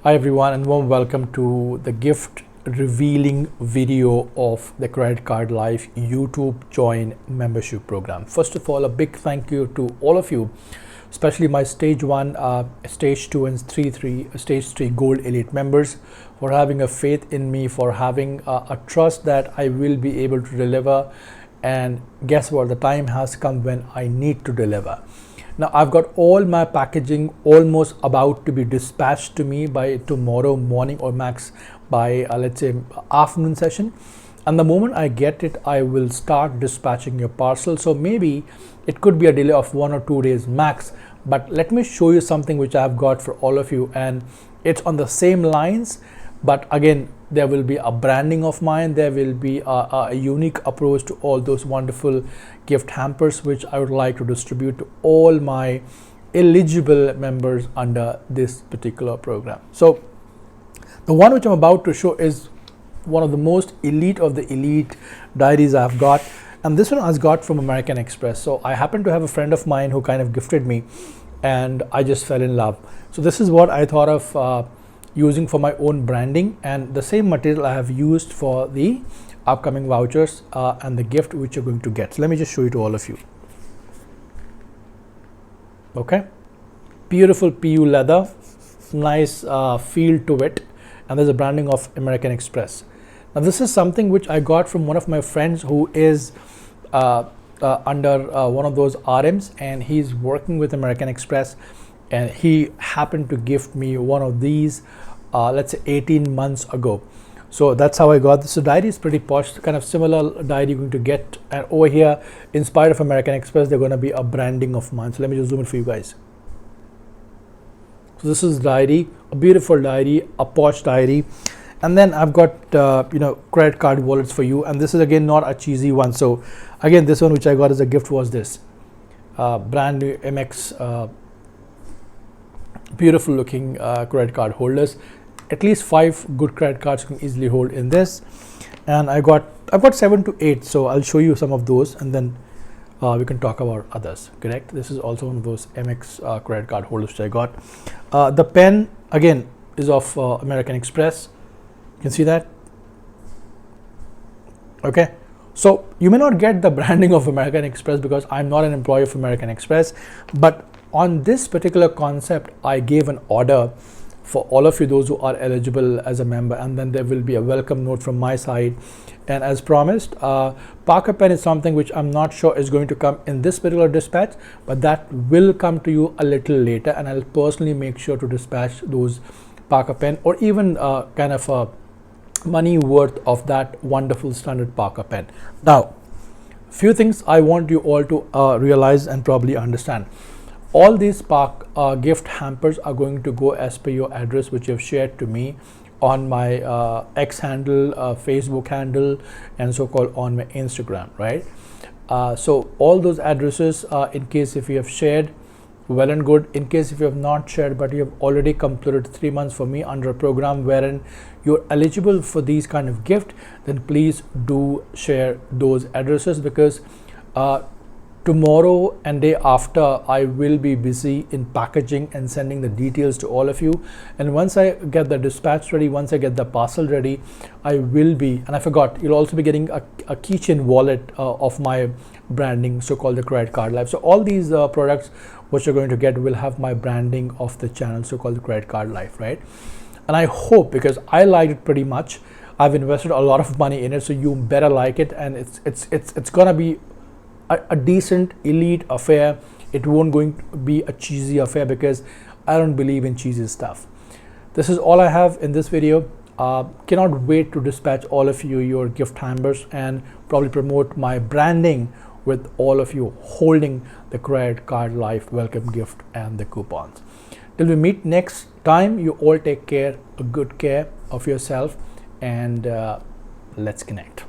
Hi everyone, and warm welcome to the gift revealing video of the Credit Card Life YouTube Join membership program. First of all, a big thank you to all of you, especially my stage 1, stage 2 and stage 3 gold elite members, for having a faith in me, for having a trust that I will be able to deliver. And guess what, the time has come when I need to deliver. Now I've got all my packaging almost about to be dispatched to me by tomorrow morning, or max by let's say afternoon session. And the moment I get it, I will start dispatching your parcel. So maybe it could be a delay of 1 or 2 days max, but let me show you something which I've got for all of you, and it's on the same lines, but again there will be a branding of mine. There will be a unique approach to all those wonderful gift hampers which I would like to distribute to all my eligible members under this particular program. So the one which I'm about to show is one of the most elite of the elite diaries I've got, and this one I got from American Express. So I happen to have a friend of mine who kind of gifted me, and I just fell in love. So this is what I thought of using for my own branding, and the same material I have used for the upcoming vouchers and the gift which you're going to get. So let me just show you to all of you. Okay, beautiful PU leather, nice feel to it, and there's a branding of American Express. Now this is something which I got from one of my friends who is under one of those RMs, and he's working with American Express, and he happened to gift me one of these let's say 18 months ago. So that's how I got this. So diary is pretty posh, kind of similar diary you're going to get, and over here, inspired of American Express, they're going to be a branding of mine. So let me just zoom it for you guys. So this is diary, a beautiful diary, a posh diary. And then I've got credit card wallets for you, and this is again not a cheesy one. So again, this one which I got as a gift was this brand new MX beautiful looking credit card holders. At least 5 good credit cards you can easily hold in this, and I've got 7 to 8, so I'll show you some of those, and then we can talk about others. Correct, this is also one of those MX credit card holders which I got. The pen again is of American Express. You can see that. Okay, so you may not get the branding of American Express because I'm not an employee of American Express, but on this particular concept I gave an order for all of you, those who are eligible as a member, and then there will be a welcome note from my side. And as promised, Parker pen is something which I'm not sure is going to come in this particular dispatch, but that will come to you a little later, and I'll personally make sure to dispatch those Parker pen, or even kind of a money worth of that wonderful standard Parker pen. Now, few things I want you all to realize and probably understand. All these gift hampers are going to go as per your address which you have shared to me on my X handle, Facebook handle, and so-called on my Instagram, right? So all those addresses, in case if you have shared, well and good. In case if you have not shared but you have already completed 3 months for me under a program wherein you're eligible for these kind of gift, then please do share those addresses, because tomorrow and day after I will be busy in packaging and sending the details to all of you. And once I get the dispatch ready, once I get the parcel ready, I will be, and I forgot, you'll also be getting a keychain wallet of my branding, so-called the Credit Card Life. So all these products which you're going to get will have my branding of the channel, so-called the Credit Card Life, right? And I hope, because I liked it pretty much, I've invested a lot of money in it, so you better like it, and it's gonna be a decent elite affair. It won't going to be a cheesy affair, because I don't believe in cheesy stuff. This is all I have in this video. Cannot wait to dispatch all of you your gift hampers and probably promote my branding with all of you holding the Credit Card Life welcome gift and the coupons. Till we meet next time, you all take care, good care of yourself, and let's connect.